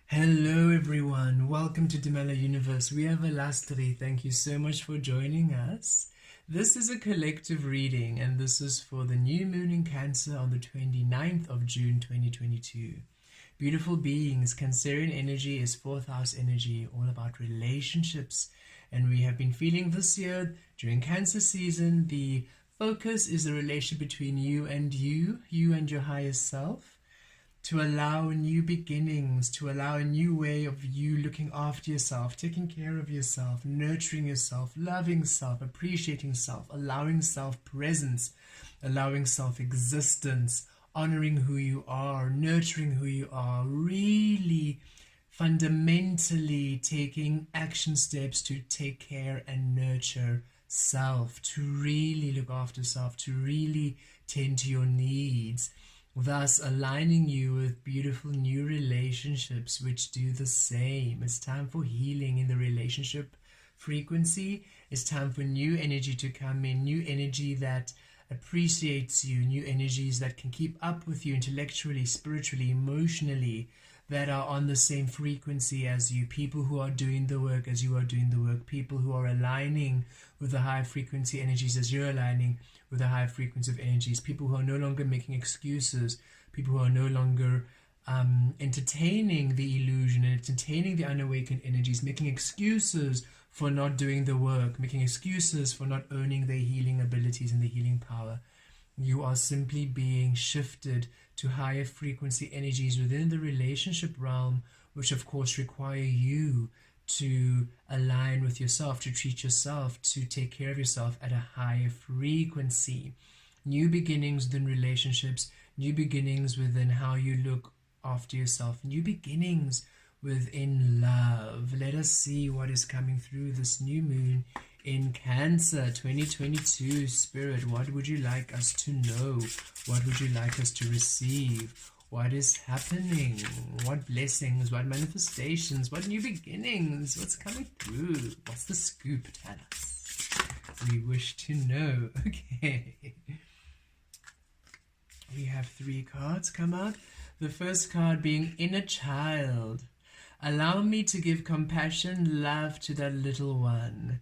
Hello everyone, welcome to Dimela Universe. We are Vel'Astri. Thank you so much for joining us. This is a collective reading and this is for the new moon in Cancer on the 29th of June 2022. Beautiful beings, Cancerian energy is fourth house energy, all about relationships. And we have been feeling this year during Cancer season, the focus is the relationship between you and your higher self. To allow new beginnings, to allow a new way of you looking after yourself, taking care of yourself, nurturing yourself, loving self, appreciating self, allowing self-presence, allowing self-existence, honoring who you are, nurturing who you are, really fundamentally taking action steps to take care and nurture self, to really look after self, to really tend to your needs, thus aligning you with beautiful new relationships which do the same. It's time for healing in the relationship frequency. It's time for new energy to come in, new energy that appreciates you, new energies that can keep up with you intellectually, spiritually, emotionally, that are on the same frequency as you, people who are doing the work as you are doing the work, people who are aligning with the high frequency energies as you're aligning with the high frequency of energies, people who are no longer making excuses, people who are no longer entertaining the illusion and entertaining the unawakened energies, making excuses for not doing the work, making excuses for not owning their healing abilities and the healing power. You are simply being shifted to higher frequency energies within the relationship realm, which of course require you to align with yourself, to treat yourself, to take care of yourself at a higher frequency. New beginnings within relationships, new beginnings within how you look after yourself, new beginnings within love. Let us see what is coming through this new moon in Cancer 2022. Spirit, what would you like us to know? What would you like us to receive? What is happening? What blessings? What manifestations? What new beginnings? What's coming through? What's the scoop? Tell us. We wish to know. Okay. We have 3 cards come out. The first card being Inner Child. Allow me to give compassion, love to that little one.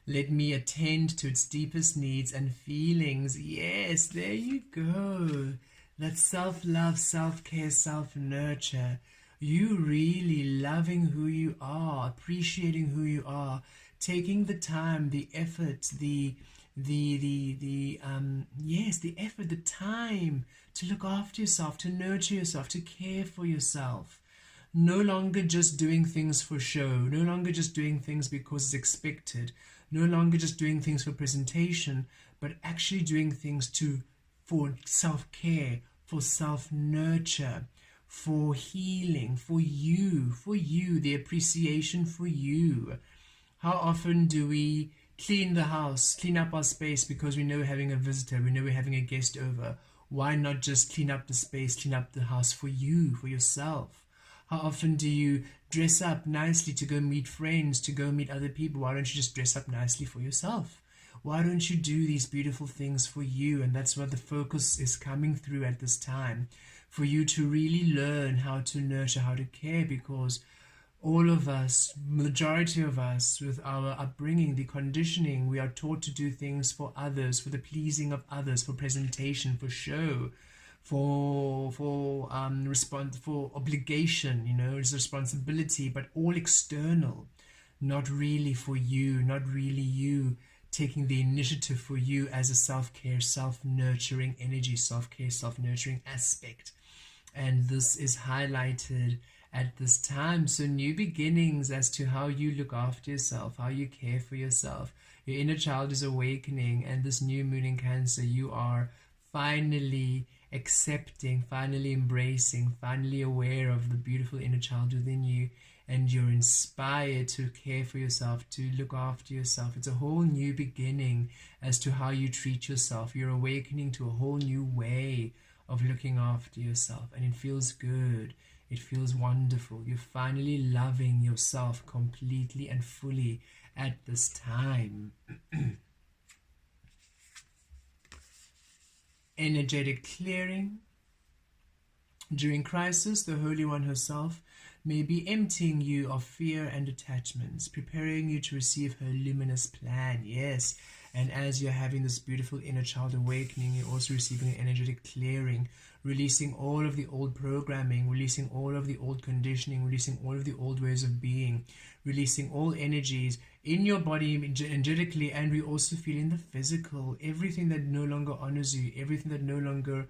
Let me attend to its deepest needs and feelings. Yes, there you go. That self-love, self-care, self-nurture. You really loving who you are, appreciating who you are, taking the time, the effort, the effort, the time to look after yourself, to nurture yourself, to care for yourself. No longer just doing things for show, no longer just doing things because it's expected, no longer just doing things for presentation, but actually doing things for self-care, for self-nurture, for healing, for you, the appreciation for you. How often do we clean the house, clean up our space because we know we're having a visitor, we know we're having a guest over? Why not just clean up the space, clean up the house for you, for yourself? How often do you dress up nicely to go meet friends, to go meet other people? Why don't you just dress up nicely for yourself? Why don't you do these beautiful things for you? And that's what the focus is coming through at this time. For you to really learn how to nurture, how to care, because all of us, majority of us, with our upbringing, the conditioning, we are taught to do things for others, for the pleasing of others, for presentation, for show, for obligation, it's responsibility, but all external, not really for you, not really you taking the initiative for you as a self-care, self-nurturing energy, self-care, self-nurturing aspect. And this is highlighted at this time. So new beginnings as to how you look after yourself, how you care for yourself. Your inner child is awakening, and this new moon in Cancer, you are finally accepting, finally embracing, finally aware of the beautiful inner child within you, and you're inspired to care for yourself, to look after yourself. It's a whole new beginning as to how you treat yourself. You're awakening to a whole new way of looking after yourself, and it feels good. It feels wonderful. You're finally loving yourself completely and fully at this time. Energetic clearing. During crisis, the Holy One herself may be emptying you of fear and attachments, preparing you to receive her luminous plan. Yes, and as you're having this beautiful inner child awakening, you're also receiving an energetic clearing, releasing all of the old programming, releasing all of the old conditioning, releasing all of the old ways of being, releasing all energies in your body energetically, and we also feel in the physical, everything that no longer honors you, everything that no longer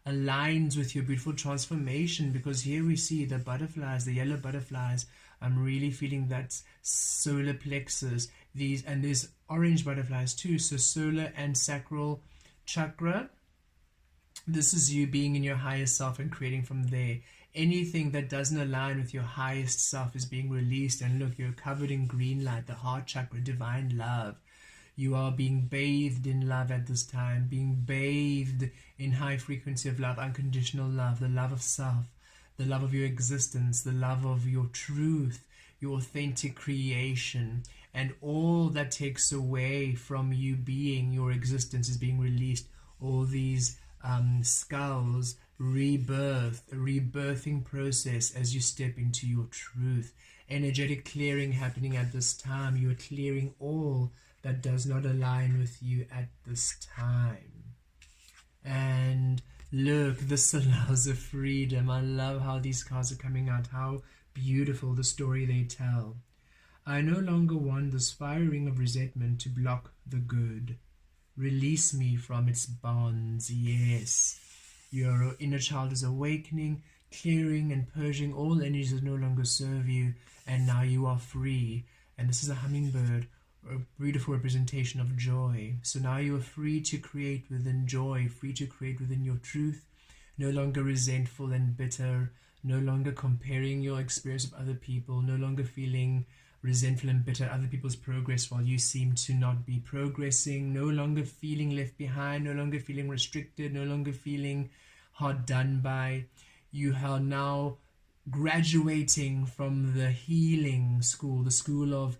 aligns with your beautiful transformation. Because here we see the butterflies, the yellow butterflies. I'm really feeling that solar plexus, these, and there's orange butterflies too, so solar and sacral chakra. This is you being in your highest self and creating from there. Anything that doesn't align with your highest self is being released. And look, you're covered in green light, the heart chakra, divine love. You are being bathed in love at this time, being bathed in high frequency of love, unconditional love, the love of self, the love of your existence, the love of your truth, your authentic creation, and all that takes away from you being your existence is being released. All these skulls, rebirth, a rebirthing process as you step into your truth. Energetic clearing happening at this time. You are clearing all that does not align with you at this time. And look, this allows a freedom. I love how these cards are coming out, how beautiful the story they tell. I no longer want this firing of resentment to block the good. Release me from its bonds. Yes, your inner child is awakening, clearing and purging all energies that no longer serve you, and now you are free. And this is a hummingbird, a beautiful representation of joy. So now you are free to create within joy, free to create within your truth, no longer resentful and bitter, no longer comparing your experience of other people, no longer feeling resentful and bitter at other people's progress while you seem to not be progressing, no longer feeling left behind, no longer feeling restricted, no longer feeling hard done by. You are now graduating from the healing school, the school of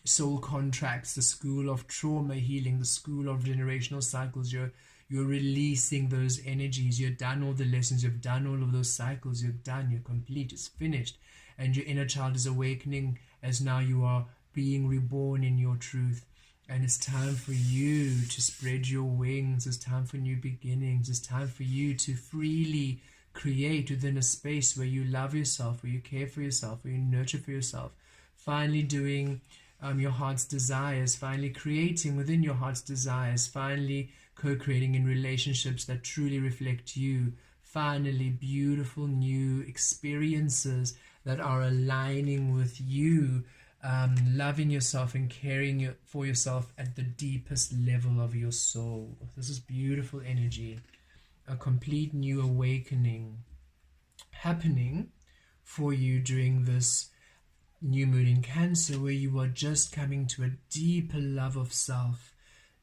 soul contracts, the school of trauma healing, the school of generational cycles. You're releasing those energies. You've done all the lessons. You've done all of those cycles. You're done. You're complete. It's finished. And your inner child is awakening as now you are being reborn in your truth. And it's time for you to spread your wings. It's time for new beginnings. It's time for you to freely create within a space where you love yourself, where you care for yourself, where you nurture for yourself. Finally doing your heart's desires, finally creating within your heart's desires, finally co-creating in relationships that truly reflect you. Finally, beautiful new experiences that are aligning with you, loving yourself and caring for yourself at the deepest level of your soul. This is beautiful energy, a complete new awakening happening for you during this new moon in Cancer, where you are just coming to a deeper love of self,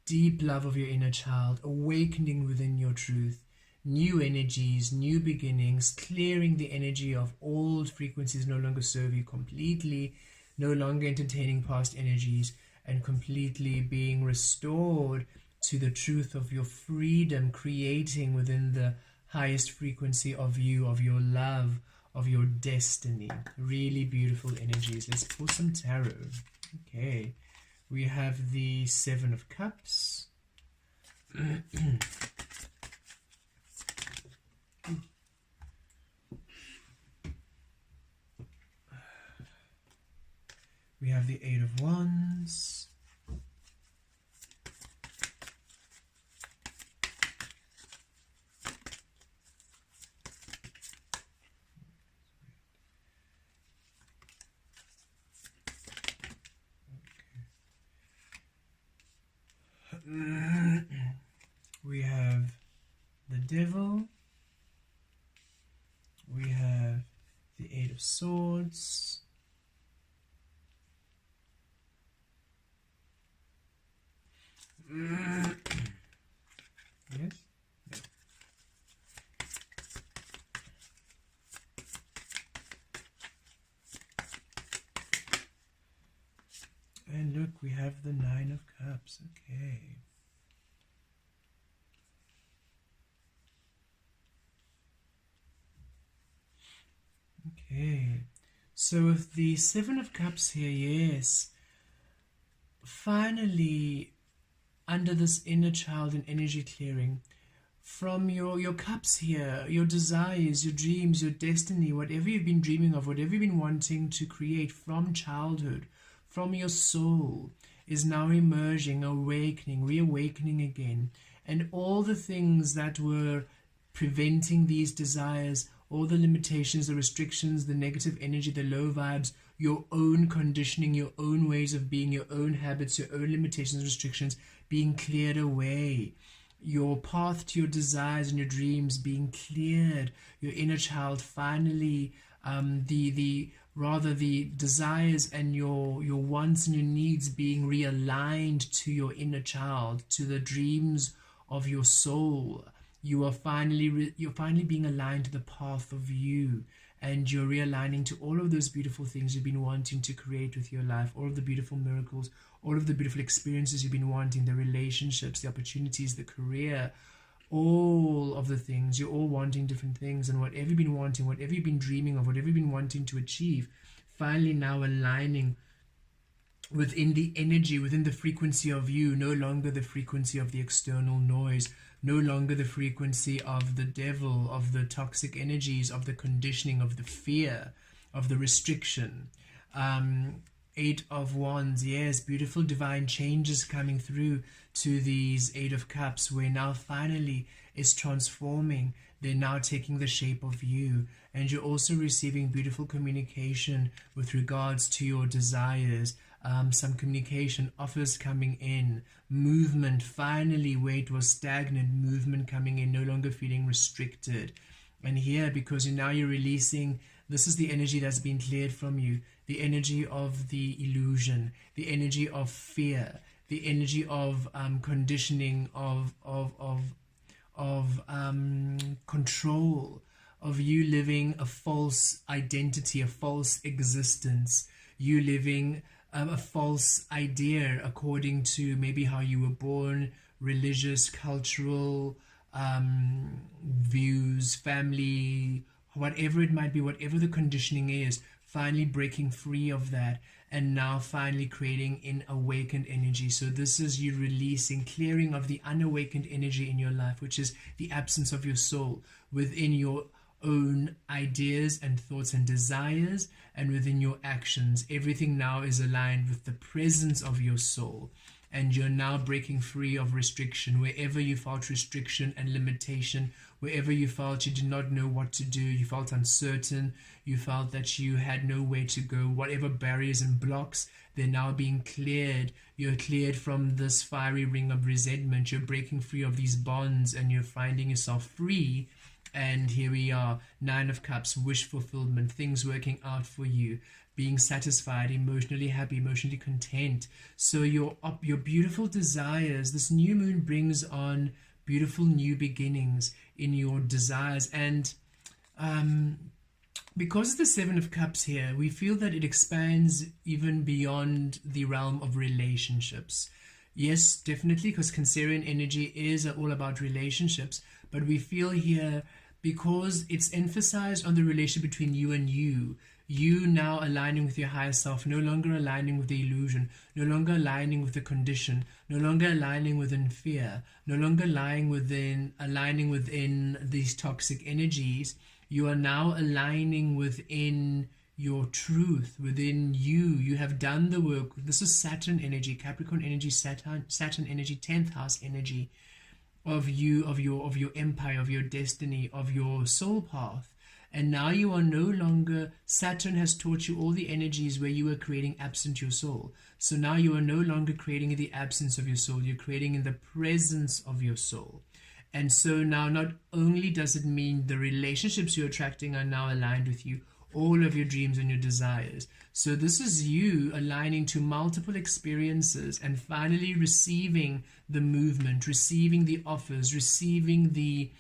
deep love of your inner child, awakening within your truth. New energies, new beginnings, clearing the energy of old frequencies no longer serve you completely, no longer entertaining past energies, and completely being restored to the truth of your freedom, creating within the highest frequency of you, of your love, of your destiny. Really beautiful energies. Let's pull some tarot. Okay, we have the Seven of Cups. We have the Eight of Wands. We have the Devil. We have the Eight of Swords. Yes. And look, we have the Nine of Cups. Okay. Okay. So with the Seven of Cups here, yes, finally, under this inner child and energy clearing, from your cups here, your desires, your dreams, your destiny, whatever you've been dreaming of, whatever you've been wanting to create from childhood, from your soul, is now emerging, awakening, reawakening again. And all the things that were preventing these desires, all the limitations, the restrictions, the negative energy, the low vibes, your own conditioning, your own ways of being, your own habits, your own limitations, restrictions being cleared away. Your path to your desires and your dreams being cleared. Your inner child finally, the desires and your wants and your needs being realigned to your inner child, to the dreams of your soul. You're finally being aligned to the path of you, and you're realigning to all of those beautiful things you've been wanting to create with your life, all of the beautiful miracles, all of the beautiful experiences you've been wanting, the relationships, the opportunities, the career, all of the things. You're all wanting different things, and whatever you've been wanting, whatever you've been dreaming of, whatever you've been wanting to achieve, finally now aligning within the energy, within the frequency of you, no longer the frequency of the external noise, no longer the frequency of the devil, of the toxic energies, of the conditioning, of the fear, of the restriction. Eight of Wands, yes, beautiful divine changes coming through to these Eight of Cups, where now finally it's transforming. They're now taking the shape of you, and you're also receiving beautiful communication with regards to your desires. Some communication offers coming in, movement finally, where it was stagnant, movement coming in, no longer feeling restricted. And here, because now you're releasing, this is the energy that's been cleared from you, the energy of the illusion, the energy of fear, the energy of conditioning, of control, of you living a false identity, a false existence, you living a false idea according to maybe how you were born, religious, cultural views, family, whatever it might be, whatever the conditioning is, finally breaking free of that, and now finally creating in awakened energy. So this is you releasing, clearing of the unawakened energy in your life, which is the absence of your soul within your own ideas and thoughts and desires, and within your actions. Everything now is aligned with the presence of your soul, and you're now breaking free of restriction. Wherever you felt restriction and limitation, wherever you felt you did not know what to do, you felt uncertain, you felt that you had no way to go, whatever barriers and blocks, they're now being cleared. You're cleared from this fiery ring of resentment. You're breaking free of these bonds, and you're finding yourself free. And here we are, Nine of Cups, wish fulfillment, things working out for you, being satisfied, emotionally happy, emotionally content. So your beautiful desires, this new moon brings on beautiful new beginnings in your desires. And because of the Seven of Cups here, we feel that it expands even beyond the realm of relationships. Yes, definitely, because Cancerian energy is all about relationships, but we feel here, because it's emphasized on the relationship between you and you now aligning with your higher self, no longer aligning with the illusion, no longer aligning with the condition, no longer aligning within fear, no longer aligning within these toxic energies. You are now aligning within your truth, within you. You have done the work. This is Saturn energy, Capricorn energy, Saturn energy, 10th house energy of you, of your empire, of your destiny, of your soul path. And now you are no longer, Saturn has taught you all the energies where you were creating absent your soul. So now you are no longer creating in the absence of your soul, you're creating in the presence of your soul. And so now not only does it mean the relationships you're attracting are now aligned with you, all of your dreams and your desires. So this is you aligning to multiple experiences and finally receiving the movement, receiving the offers, receiving the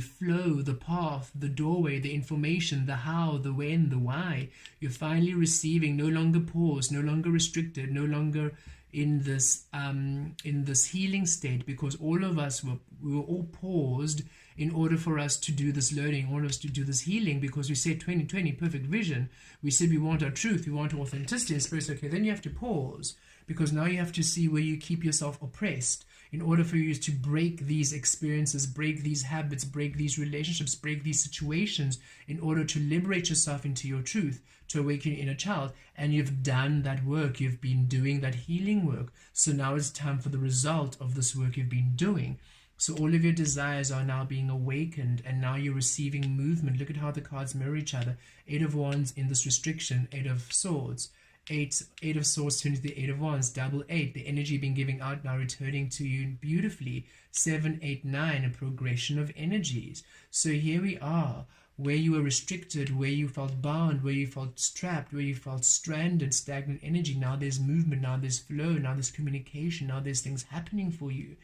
flow, the path, the doorway, the information, the how, the when, the why. You're finally receiving, no longer paused, no longer restricted, no longer in this healing state, because all of us we were all paused in order for us to do this learning, in order for us to do this healing, because we said 2020 perfect vision. We said we want our truth, we want our authenticity, and Spirit said, okay, then you have to pause, because now you have to see where you keep yourself oppressed in order for you to break these experiences, break these habits, break these relationships, break these situations, in order to liberate yourself into your truth, to awaken your inner child. And you've done that work, you've been doing that healing work. So now it's time for the result of this work you've been doing. So all of your desires are now being awakened, and now you're receiving movement. Look at how the cards mirror each other. 8 of Wands in this restriction, 8 of Swords. 8 of Swords turns to the 8 of Wands, double 8, the energy being given out now returning to you beautifully. 7, 8, 9, a progression of energies. So here we are, where you were restricted, where you felt bound, where you felt trapped, where you felt stranded, stagnant energy. Now there's movement, now there's flow, now there's communication, now there's things happening for you.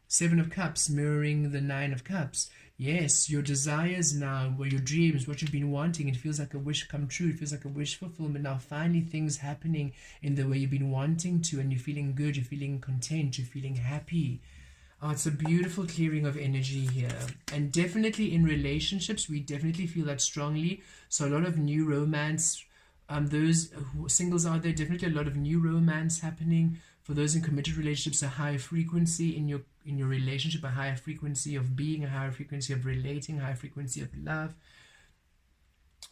7 of Cups mirroring the 9 of Cups. Yes, your desires now, or your dreams, what you've been wanting, it feels like a wish come true. It feels like a wish fulfillment. Now finally things happening in the way you've been wanting to, and you're feeling good, you're feeling content, you're feeling happy. Oh, it's a beautiful clearing of energy here. And definitely in relationships, we definitely feel that strongly. So a lot of new romance. Those singles out there, definitely a lot of new romance happening. For those in committed relationships, a higher frequency in your relationship, a higher frequency of being, a higher frequency of relating, a higher frequency of love.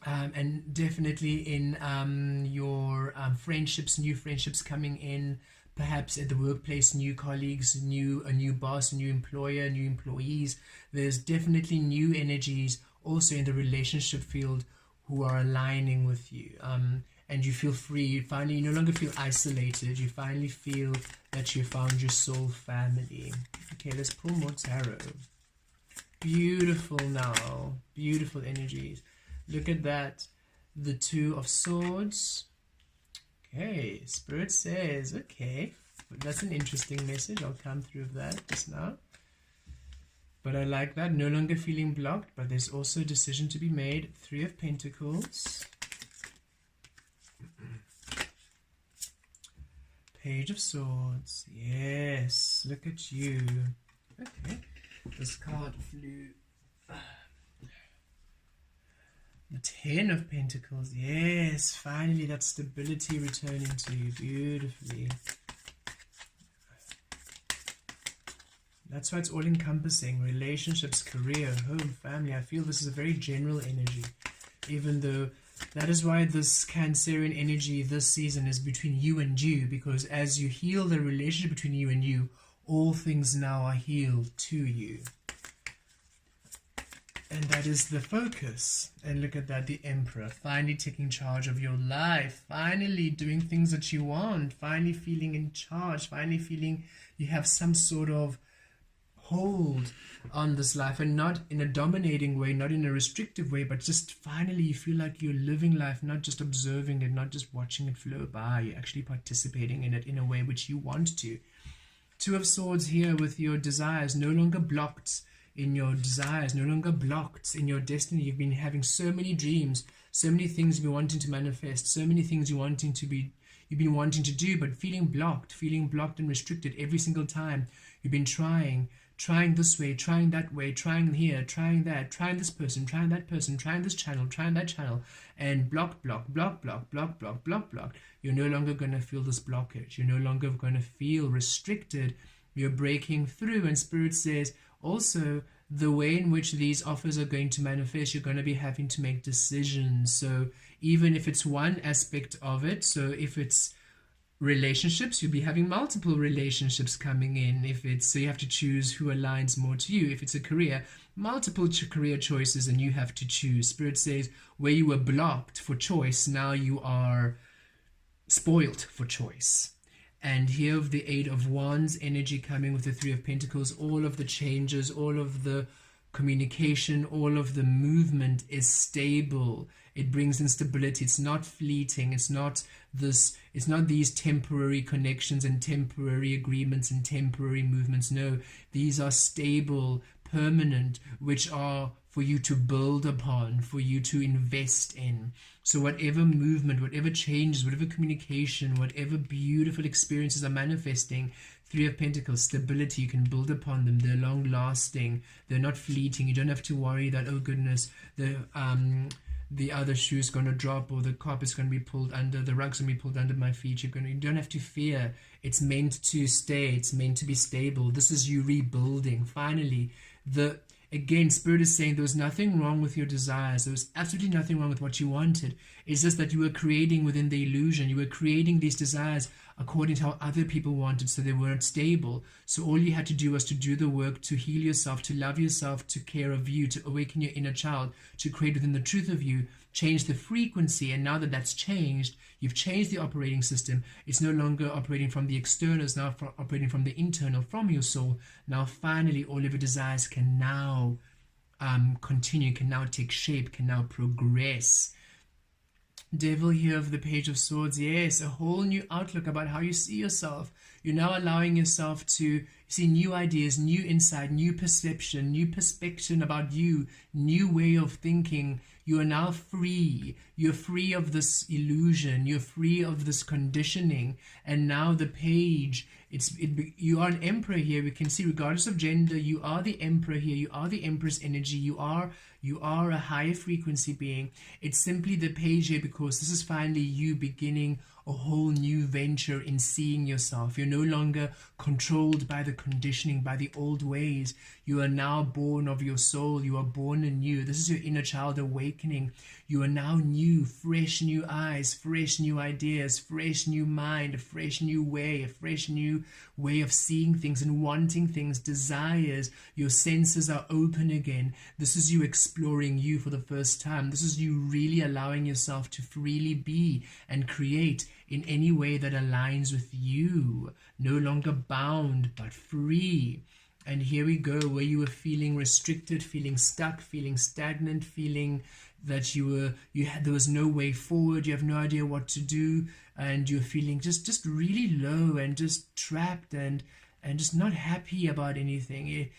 And definitely in your friendships, new friendships coming in, perhaps at the workplace, new colleagues, a new boss, a new employer, new employees. There's definitely new energies also in the relationship field who are aligning with you. And you feel free. Finally, you no longer feel isolated. You finally feel that you found your soul family. Okay, let's pull more tarot. Beautiful now. Beautiful energies. Look at that. The 2 of Swords. Okay, Spirit says, okay, that's an interesting message. I'll come through with that just now. But I like that. No longer feeling blocked, but there's also a decision to be made. 3 of Pentacles. Page of Swords. Yes, look at you. Okay, this card flew. The 10 of Pentacles. Yes, finally that stability returning to you beautifully. That's why it's all encompassing. Relationships, career, home, family. I feel this is a very general energy, even though that is why this Cancerian energy this season is between you and you, because as you heal the relationship between you and you, all things now are healed to you. And that is the focus. And look at that, the Emperor, finally taking charge of your life, finally doing things that you want, finally feeling in charge, finally feeling you have some sort of hold on this life, and not in a dominating way, not in a restrictive way, but just finally you feel like you're living life, not just observing it, not just watching it flow by. You're actually participating in it in a way which you want to. 2 of Swords here with your desires, no longer blocked in your desires, no longer blocked in your destiny. You've been having so many dreams, so many things you've been wanting to manifest, so many things you've been wanting to do, but feeling blocked and restricted every single time. You've been trying this way, trying that way, trying here, trying that, trying this person, trying that person, trying this channel, trying that channel, and blocked. You're no longer going to feel this blockage. You're no longer going to feel restricted. You're breaking through. And Spirit says also the way in which these offers are going to manifest, you're going to be having to make decisions. So even if it's one aspect of it, so if it's relationships, you'll be having multiple relationships coming in. So you have to choose who aligns more to you. If it's a career, multiple career choices, and you have to choose. Spirit says where you were blocked for choice, now you are spoiled for choice. And here of the 8 of Wands energy coming with the 3 of Pentacles, all of the changes, all of the communication, all of the movement is stable. It brings instability. It's not fleeting. It's not these temporary connections and temporary agreements and temporary movements. No, these are stable, permanent, which are for you to build upon, for you to invest in. So whatever movement, whatever changes, whatever communication, whatever beautiful experiences are manifesting, Three of Pentacles, stability, you can build upon them. They're long lasting, they're not fleeting. You don't have to worry that, oh goodness, the other shoe's going to drop, or the carpet's going to be pulled under, the rug's going to be pulled under my feet. You don't have to fear. It's meant to stay. It's meant to be stable. This is you rebuilding. Finally, again, Spirit is saying there was nothing wrong with your desires. There was absolutely nothing wrong with what you wanted. It's just that you were creating within the illusion. You were creating these desires according to how other people wanted, so they weren't stable. So all you had to do was to do the work, to heal yourself, to love yourself, to care of you, to awaken your inner child, to create within the truth of you, change the frequency. And now that that's changed, you've changed the operating system. It's no longer operating from the external, it's now operating from the internal, from your soul. Now finally all of your desires can now continue, can now take shape, can now progress. Devil here of the Page of Swords. Yes, a whole new outlook about how you see yourself. You're now allowing yourself to see new ideas, new insight, new perception, new perspective about you, new way of thinking. You are now free. You're free of this illusion. You're free of this conditioning. And now the page, you are an emperor here. We can see, regardless of gender, you are the emperor here. You are the empress energy. You are a higher frequency being. It's simply the page here because this is finally you beginning a whole new venture in seeing yourself. You're no longer controlled by the conditioning, by the old ways. You are now born of your soul. You are born anew. This is your inner child awakening. You are now new, fresh new eyes, fresh new ideas, fresh new mind, a fresh new way, a fresh new way of seeing things and wanting things, desires. Your senses are open again. This is you exploring you for the first time. This is you really allowing yourself to freely be and create in any way that aligns with you. No longer bound, but free. And here we go, where you were feeling restricted, feeling stuck, feeling stagnant, feeling that there was no way forward, you have no idea what to do, and you're feeling just really low and just trapped and just not happy about anything.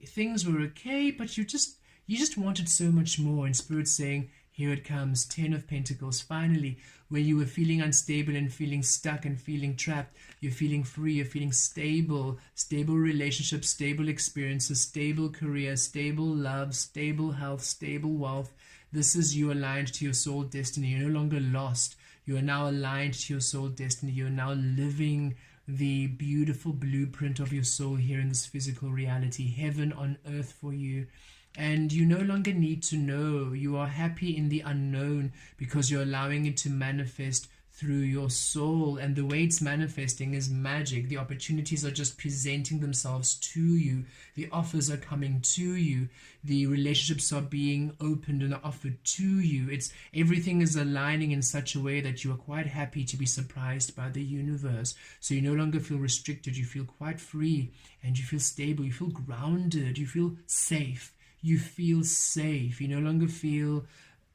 Things were okay, but you just wanted so much more. And Spirit saying, here it comes, 10 of Pentacles. Finally, when you were feeling unstable and feeling stuck and feeling trapped, you're feeling free, you're feeling stable relationships, stable experiences, stable career, stable love, stable health, stable wealth. This is you aligned to your soul destiny. You're no longer lost. You are now aligned to your soul destiny. You're now living the beautiful blueprint of your soul here in this physical reality, heaven on earth for you. And you no longer need to know. You are happy in the unknown because you're allowing it to manifest through your soul. And the way it's manifesting is magic. The opportunities are just presenting themselves to you. The offers are coming to you. The relationships are being opened and are offered to you. Everything is aligning in such a way that you are quite happy to be surprised by the universe. So you no longer feel restricted. You feel quite free and you feel stable. You feel grounded. You feel safe. You feel safe. You no longer feel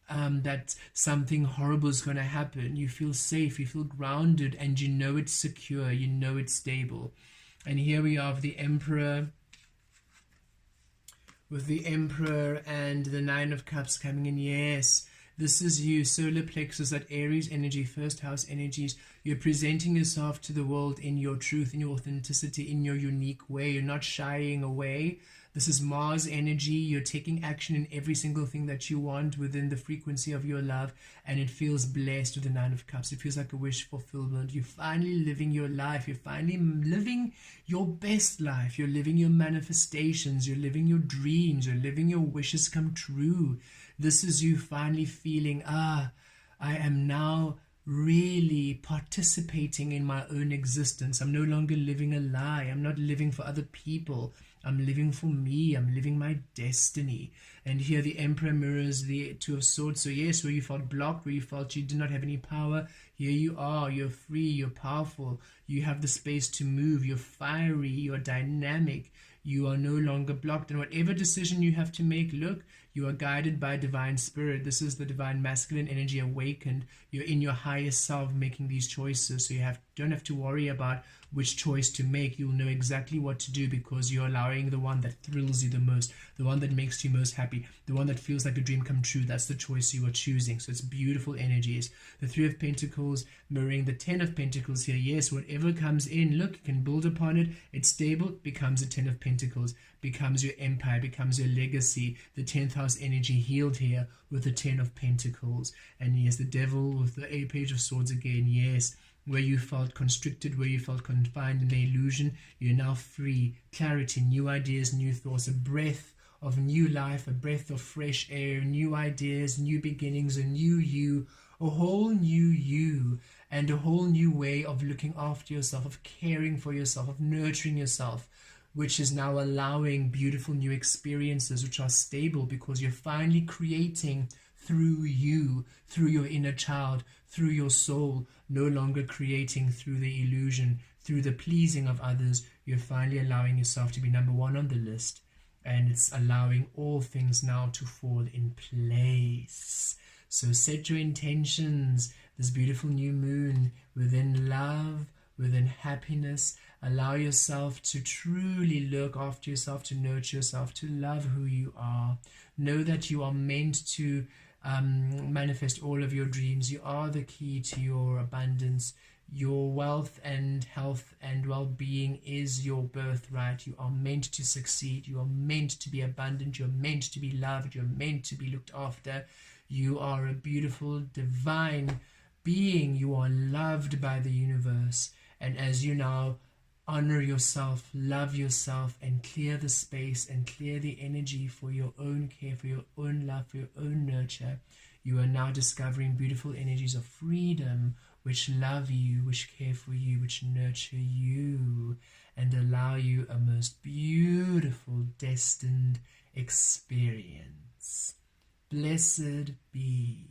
that something horrible is going to happen. You feel safe. You feel grounded, and you know it's secure. You know it's stable. And here we are with the Emperor, and the Nine of Cups coming in. Yes, this is you, solar plexus, that Aries energy, first house energies. You're presenting yourself to the world in your truth, in your authenticity, in your unique way. You're not shying away. This is Mars energy. You're taking action in every single thing that you want within the frequency of your love, and it feels blessed with the Nine of Cups. It feels like a wish fulfillment. You're finally living your life. You're finally living your best life. You're living your manifestations. You're living your dreams. You're living your wishes come true. This is you finally feeling, I am now really participating in my own existence. I'm no longer living a lie. I'm not living for other people. I'm living for me. I'm living my destiny. And here the Emperor mirrors the Two of Swords. So yes, where you felt blocked, where you felt you did not have any power, here you are. You're free. You're powerful. You have the space to move. You're fiery. You're dynamic. You are no longer blocked. And whatever decision you have to make, look, You are guided by divine spirit. This is the divine masculine energy awakened. You're in your highest self making these choices, so you don't have to worry about which choice to make. You'll know exactly what to do because you're allowing the one that thrills you the most, the one that makes you most happy, the one that feels like a dream come true. That's the choice you are choosing. So it's beautiful energies. The Three of Pentacles mirroring the Ten of Pentacles here. Yes, whatever comes in, look, you can build upon it. It's stable, becomes a Ten of Pentacles, becomes your empire, becomes your legacy. The 10th house energy healed here with the Ten of Pentacles. And yes, the Devil with the Page of Swords again. Yes, where you felt constricted, where you felt confined in the illusion, you're now free. Clarity, new ideas, new thoughts, a breath of new life, a breath of fresh air, new ideas, new beginnings, a new you, a whole new you, and a whole new way of looking after yourself, of caring for yourself, of nurturing yourself, which is now allowing beautiful new experiences which are stable because you're finally creating through you, through your inner child, through your soul, no longer creating through the illusion, through the pleasing of others. You're finally allowing yourself to be number one on the list, and it's allowing all things now to fall in place. So set your intentions, this beautiful new moon, within love, within happiness. Allow yourself to truly look after yourself, to nurture yourself, to love who you are. Know that you are meant to manifest all of your dreams. You are the key to your abundance. Your wealth and health and well-being is your birthright. You are meant to succeed. You are meant to be abundant. You're meant to be loved. You're meant to be looked after. You are a beautiful, divine being. You are loved by the universe. And as you now honor yourself, love yourself, and clear the space and clear the energy for your own care, for your own love, for your own nurture, you are now discovering beautiful energies of freedom which love you, which care for you, which nurture you, and allow you a most beautiful, destined experience. Blessed be.